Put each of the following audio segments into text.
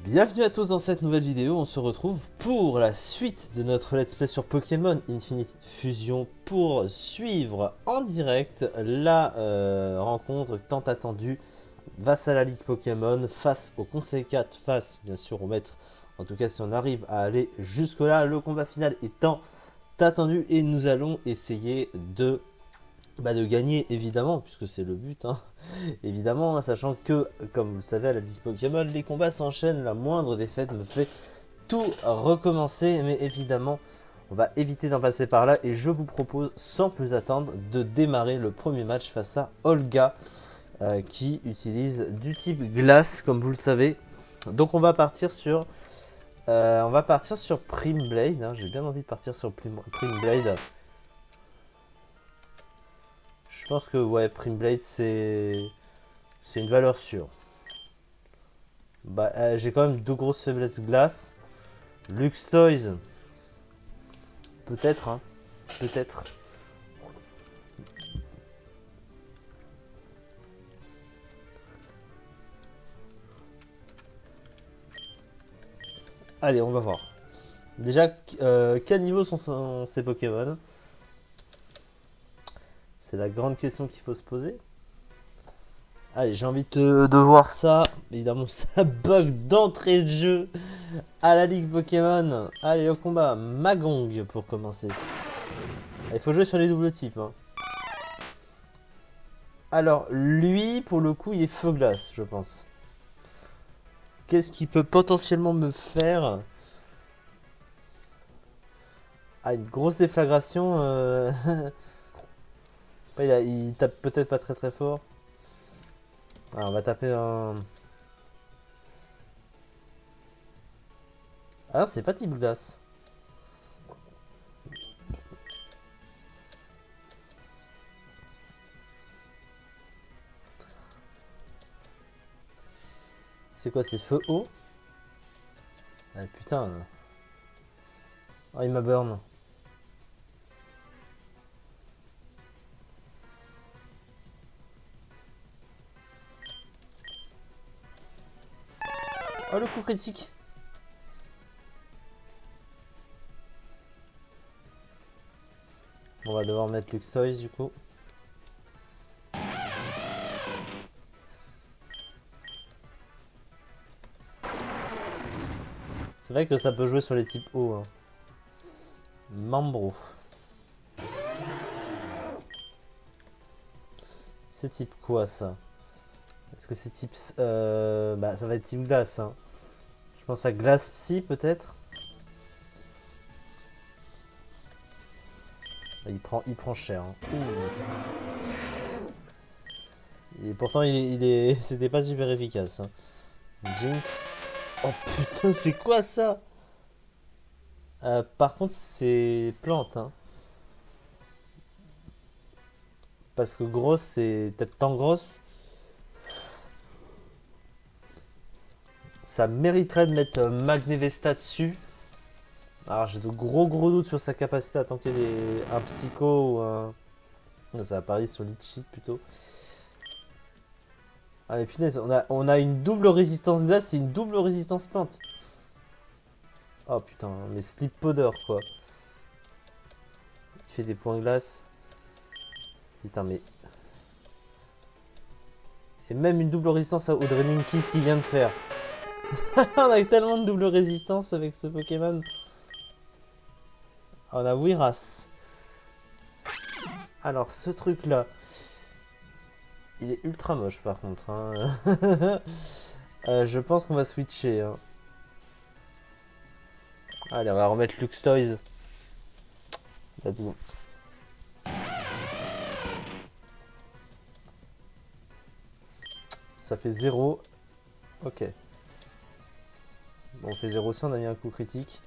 Bienvenue à tous dans cette nouvelle vidéo, on se retrouve pour la suite de notre let's play sur Pokémon Infinite Fusion pour suivre en direct la rencontre tant attendue face à la Ligue Pokémon, face au Conseil 4, face bien sûr au maître, en tout cas si on arrive à aller jusque là, le combat final étant attendu et nous allons essayer de gagner évidemment, puisque c'est le but, hein. Évidemment, sachant que, comme vous le savez, à la Ligue Pokémon, les combats s'enchaînent, la moindre défaite me fait tout recommencer, mais évidemment, on va éviter d'en passer par là, et je vous propose, sans plus attendre, de démarrer le premier match face à Olga, qui utilise du type glace, comme vous le savez. Donc on va partir sur Prime Blade, hein. J'ai bien envie de partir sur Prime Blade. Je pense que ouais, Prime Blade c'est une valeur sûre. J'ai quand même deux grosses faiblesses glace. Lux Toys, peut-être, hein, peut-être. Allez, on va voir. Déjà, quel niveau sont ces Pokémon? C'est la grande question qu'il faut se poser. Allez, j'ai envie de voir ça. Évidemment, ça bug d'entrée de jeu à la Ligue Pokémon. Allez, au combat. Magong pour commencer. Il faut jouer sur les doubles types, hein. Alors, lui, pour le coup, il est feu glace, je pense. Qu'est-ce qui peut potentiellement me faire? Ah, une grosse déflagration. Il tape peut-être pas très fort. Ah, on va taper un... Ah non, c'est pas type glace. C'est quoi, c'est feu haut? Ah putain. Oh, il m'a burn. Oh, le coup critique. On va devoir mettre Luxoise du coup. C'est vrai que ça peut jouer sur les types hauts, hein. Mambro. C'est type quoi ça? Est-ce que c'est type... Bah ça va être type glace, hein. Je pense à glace psy peut-être. Il prend cher, hein. Et pourtant c'était pas super efficace, hein. Jinx. Oh putain, c'est quoi ça? Par contre c'est plante, hein. Parce que grosse c'est peut-être tant grosse. Ça mériterait de mettre Magnevesta dessus. Alors j'ai de gros doutes sur sa capacité à tanker un psycho ou un... Non, ça va parier sur Litchi plutôt. Ah mais punaise, on a une double résistance glace et une double résistance plante. Oh putain, mais Sleep Powder quoi. Il fait des points glace. Putain mais... Et même une double résistance au Draining Kiss qu'il vient de faire. On a tellement de double résistance avec ce Pokémon. On a Wiras. Alors ce truc là, il est ultra moche par contre, hein. Je pense qu'on va switcher, hein. Allez, on va remettre Lux Toys. Let's go. Ça fait 0. Ok. Bon, on fait 0 aussi, on a mis un coup critique.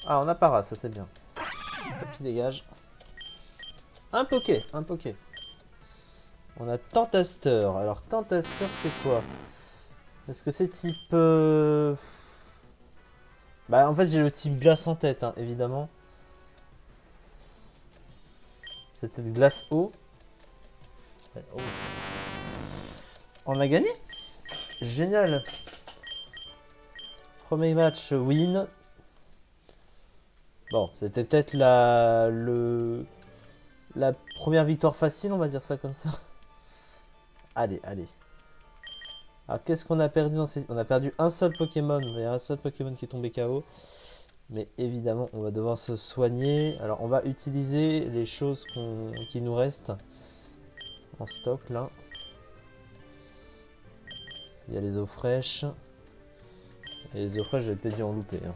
Ah, on a para, ça c'est bien. Hop, il dégage. Un poké, un poké. On a Tentaster. Alors, Tentaster, c'est quoi? Est-ce que c'est type... Bah, en fait, j'ai le type glace en tête, hein, évidemment. C'est peut-être glace eau. Oh. On a gagné? Génial. Premier match win. Bon, c'était peut-être la première victoire facile, on va dire ça comme ça. Allez, allez. Alors qu'est-ce qu'on a perdu dans ces... On a perdu un seul Pokémon. Il y a un seul Pokémon qui est tombé KO. Mais évidemment, on va devoir se soigner. Alors, on va utiliser les choses qui nous restent en stock, là. Il y a les eaux fraîches. Et les eaux fraîches, j'ai peut-être dû en louper. Hein.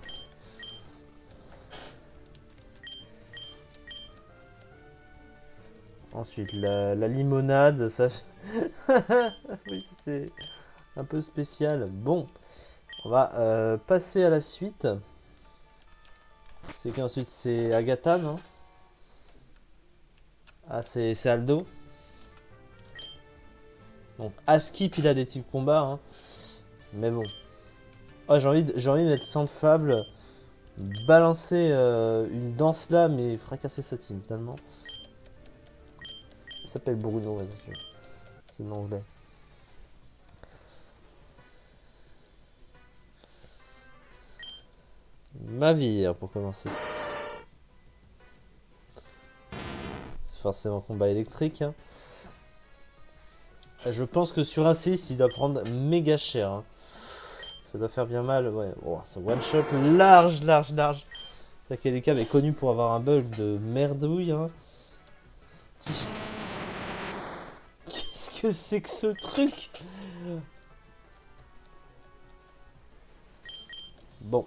Ensuite, la limonade, ça... oui, c'est un peu spécial. Bon, on va passer à la suite. C'est qu'ensuite, c'est Agatha, non? Ah, c'est Aldo. Donc, Askip, il a des types combat. Hein. Mais bon. Oh, j'ai envie de mettre Sandfable, balancer une danse là, mais fracasser sa team, tellement. Il s'appelle Bruno, ouais, c'est le nom anglais. Mavir pour commencer. C'est forcément combat électrique. Hein. Je pense que sur un 6, il doit prendre méga cher. Hein. Ça doit faire bien mal. Ouais, oh, c'est one shot large, large, large. Takelecam est connu pour avoir un bug de merdouille. Hein. Qu'est-ce que c'est que ce truc? Bon.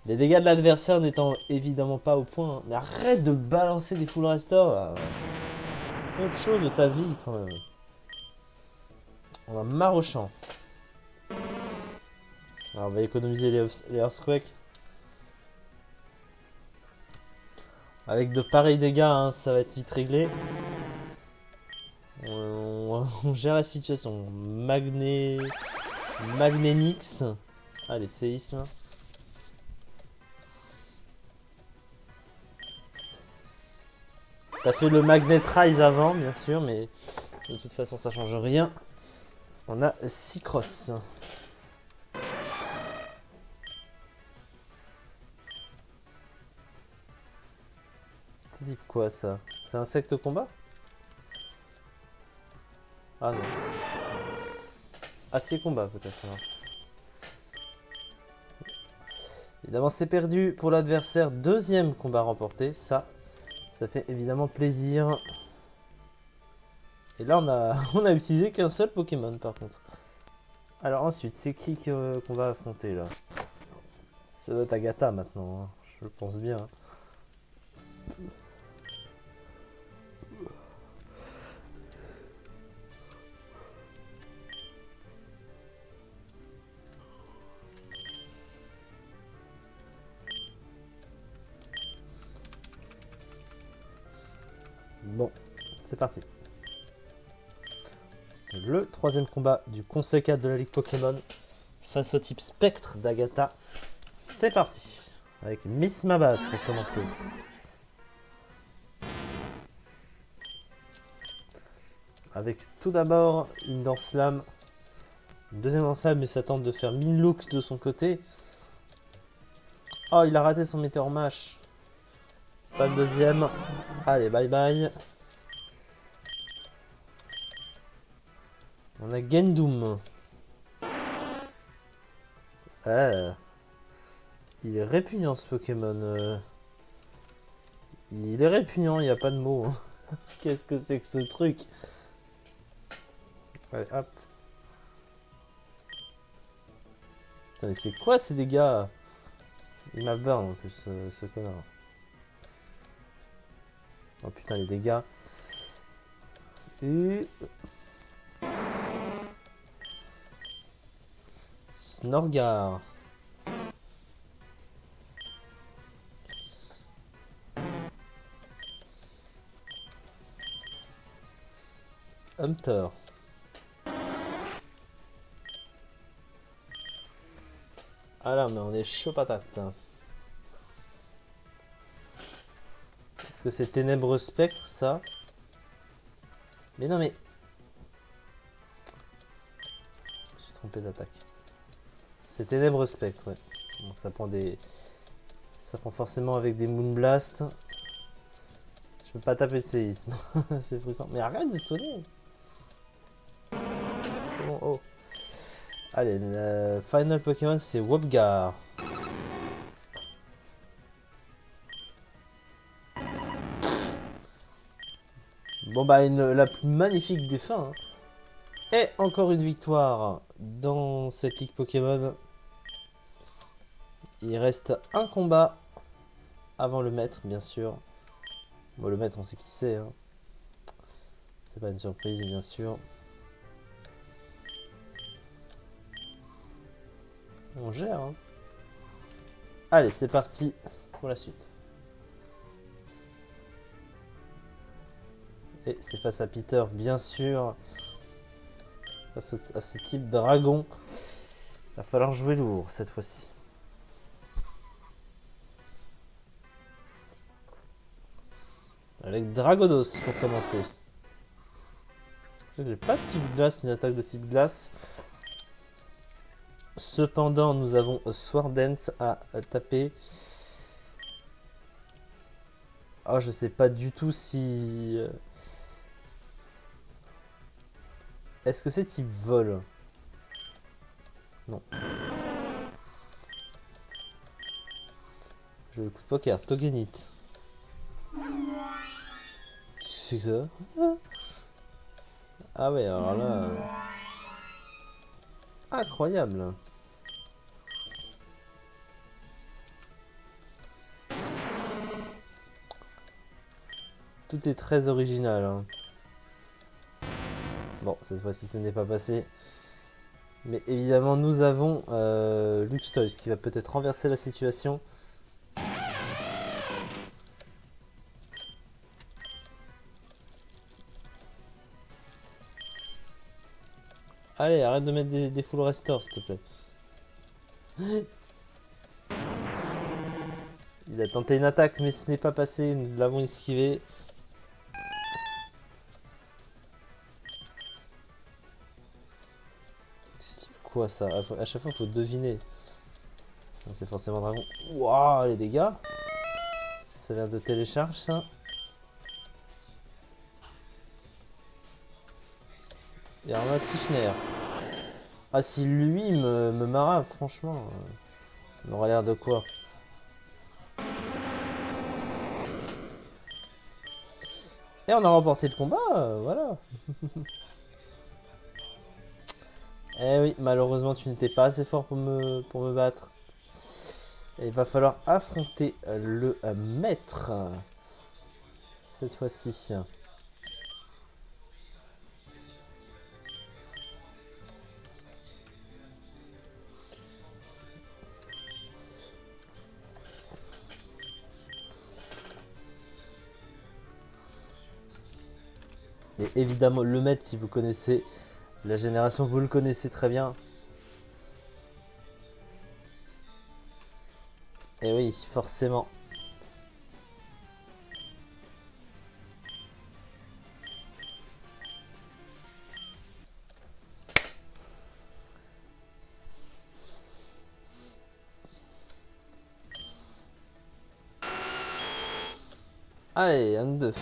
Les dégâts de l'adversaire n'étant évidemment pas au point. Hein. Mais arrête de balancer des full restore là. Fais autre chose de ta vie quand même. On va marre au champ. Alors on va économiser les Earthquakes. Avec de pareils dégâts, hein, ça va être vite réglé. On gère la situation. Magnénix. Allez, séisme. T'as fait le Magnet Rise avant, bien sûr, mais de toute façon, ça change rien. On a 6 crosses. C'est type quoi ça? C'est insecte combat? Ah non. Acier combat peut-être. Évidemment c'est perdu pour l'adversaire. Deuxième combat remporté. Ça fait évidemment plaisir. Et là on a utilisé qu'un seul Pokémon par contre. Alors ensuite c'est qui qu'on va affronter là? Ça doit être Agatha maintenant. Hein. Je pense bien. Bon, c'est parti. Le troisième combat du Conseil 4 de la Ligue Pokémon face au type Spectre d'Agatha. C'est parti. Avec Miss Mabat pour commencer. Avec tout d'abord une danse lame. Une deuxième danse lame, mais ça tente de faire Minlook de son côté. Oh, il a raté son Météor Mash. Pas le deuxième. Allez, bye bye. On a Gendoom. Il est répugnant ce Pokémon. Il est répugnant, il n'y a pas de mots. Hein. Qu'est-ce que c'est que ce truc? Allez, hop. Putain, mais c'est quoi ces dégâts? Il m'a burn en plus, ce connard. Oh putain, les dégâts. Et... Snorgar. Hunter. Ah là, mais on est chaud patate. Est-ce que c'est Ténébreux Spectre, ça? Mais non, mais... Je me suis trompé d'attaque. C'est Ténèbres Spectre, ouais. Donc ça prend des... Ça prend forcément avec des Moonblast. Je peux pas taper de séisme. C'est frustrant. Mais arrête de sonner. Bon, oh. Allez, le final Pokémon c'est Wobgar. Bon bah la plus magnifique des fins. Hein. Et encore une victoire dans cette ligue Pokémon. Il reste un combat avant le maître, bien sûr. Bon, le maître, on sait qui c'est. Hein. C'est pas une surprise, bien sûr. On gère. Hein. Allez, c'est parti pour la suite. Et c'est face à Peter, bien sûr. Face à ce type dragon. Il va falloir jouer lourd cette fois-ci. Avec Dragonos pour commencer. C'est que j'ai pas de type glace, une attaque de type glace. Cependant, nous avons Sword Dance à taper. Oh, je sais pas du tout si... Est-ce que c'est type vol? Non. Je le coup de poker, Togenite. Qu'est-ce que c'est que ça? Ah ouais, alors là... Incroyable. Tout est très original. Hein. Bon, cette fois-ci, ce n'est pas passé. Mais évidemment, nous avons Luxtoys qui va peut-être renverser la situation. Allez, arrête de mettre des full restore, s'il te plaît. Il a tenté une attaque, mais ce n'est pas passé. Nous l'avons esquivé. C'est quoi ça? À chaque fois, il faut deviner. C'est forcément dragon. Waouh, les dégâts. Ça vient de télécharge, ça. Et un Tifner. Ah, si lui me marave, franchement, il aura l'air de quoi? Et on a remporté le combat, voilà. Eh oui, malheureusement, tu n'étais pas assez fort pour me battre. Et il va falloir affronter le maître. Cette fois-ci. Et évidemment, le maître, si vous connaissez la génération, vous le connaissez très bien. Et oui, forcément. Allez, un 2.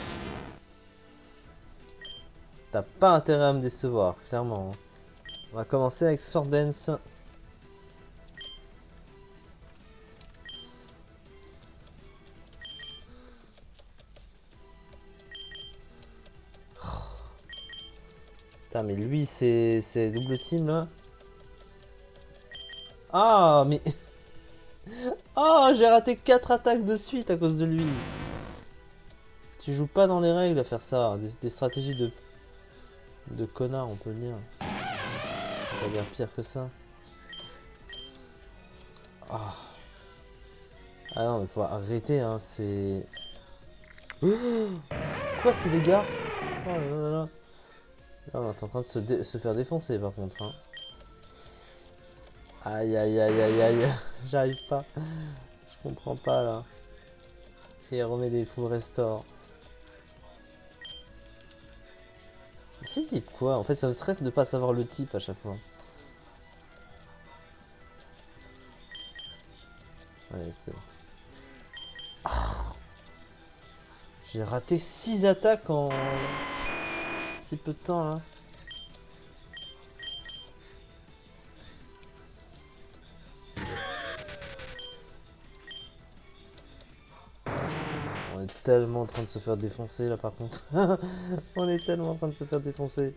T'as pas intérêt à me décevoir, clairement. On va commencer avec Sword Dance. Putain, mais lui, c'est double team là. Ah, mais. Oh, j'ai raté 4 attaques de suite à cause de lui. Tu joues pas dans les règles à faire ça. Des stratégies de connard, on peut le dire. On va dire pire que ça. Ah, ah non, il faut arrêter, hein, c'est... C'est quoi ces dégâts? Oh là là là. Là, on est en train de se faire défoncer, par contre. Hein. Aïe, aïe, aïe, aïe, aïe. J'arrive pas. Je comprends pas, là. Et il remet des full restore. C'est type quoi? En fait, ça me stresse de pas savoir le type à chaque fois. Allez, c'est bon. Ah, j'ai raté 6 attaques en si peu de temps là. On est tellement en train de se faire défoncer là par contre. On est tellement en train de se faire défoncer.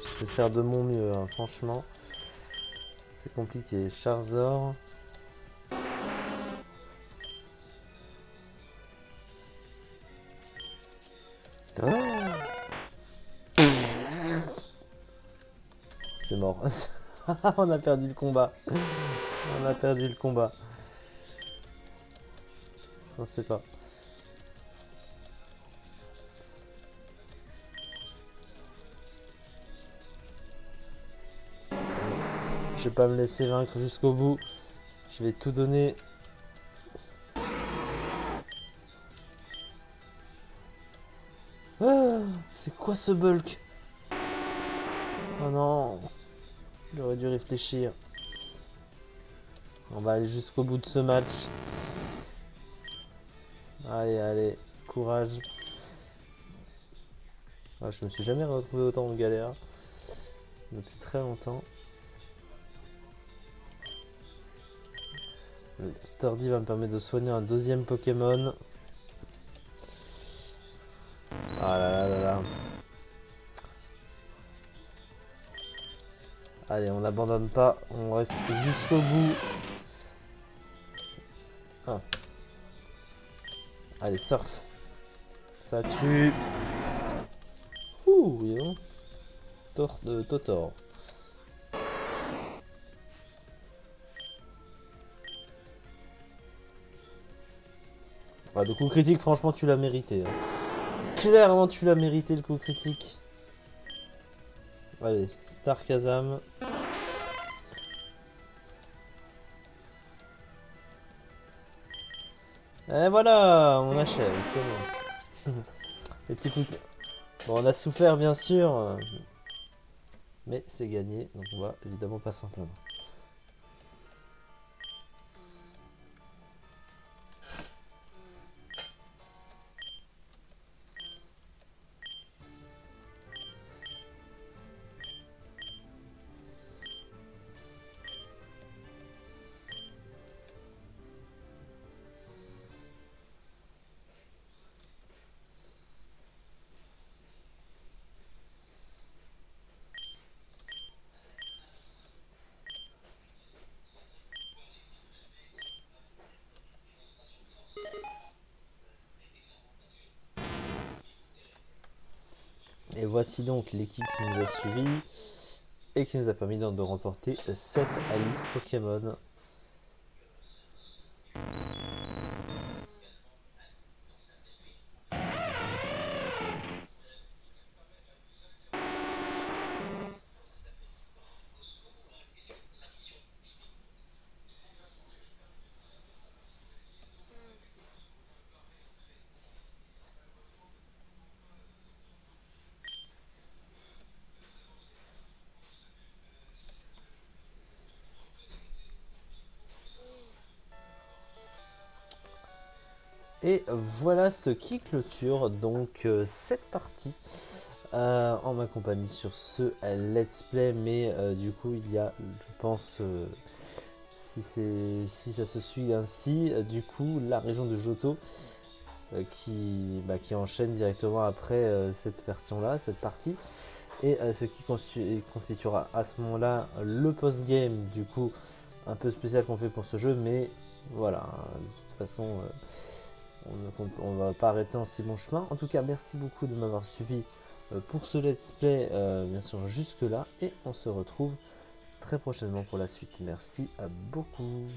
Je vais faire de mon mieux, hein, franchement. C'est compliqué. Charizard. Ah, c'est mort. On a perdu le combat. On a perdu le combat. Je sais pas. Je vais pas me laisser vaincre jusqu'au bout. Je vais tout donner. Ah, c'est quoi ce bulk? Oh non. J'aurais dû réfléchir. On va aller jusqu'au bout de ce match. Allez, allez. Courage. Ah, je me suis jamais retrouvé autant en galère. Depuis très longtemps. Le Sturdy va me permettre de soigner un deuxième Pokémon. Ah là là là là. Allez, on n'abandonne pas. On reste jusqu'au bout. Ah. Allez, surf. Ça tue. Ouh, il est bon. Totor. Ah, le coup critique, franchement, tu l'as mérité. Hein. Clairement, tu l'as mérité, le coup critique. Allez, Star Kazam. Et voilà, on achève, c'est bon. Les petits coups. Bon, on a souffert, bien sûr. Mais c'est gagné, donc on va évidemment pas s'en plaindre. Et voici donc l'équipe qui nous a suivis et qui nous a permis de remporter 7 Alice Pokémon. Et voilà ce qui clôture donc cette partie en ma compagnie sur ce let's play. Mais du coup il y a, je pense, si ça se suit ainsi, du coup la région de Johto qui enchaîne directement après cette version là, cette partie. Et ce qui constituera à ce moment là le post-game, du coup un peu spécial qu'on fait pour ce jeu. Mais voilà, de toute façon on va pas arrêter en si bon chemin. En tout cas, merci beaucoup de m'avoir suivi pour ce let's play, bien sûr jusque là, et on se retrouve très prochainement pour la suite. Merci à beaucoup.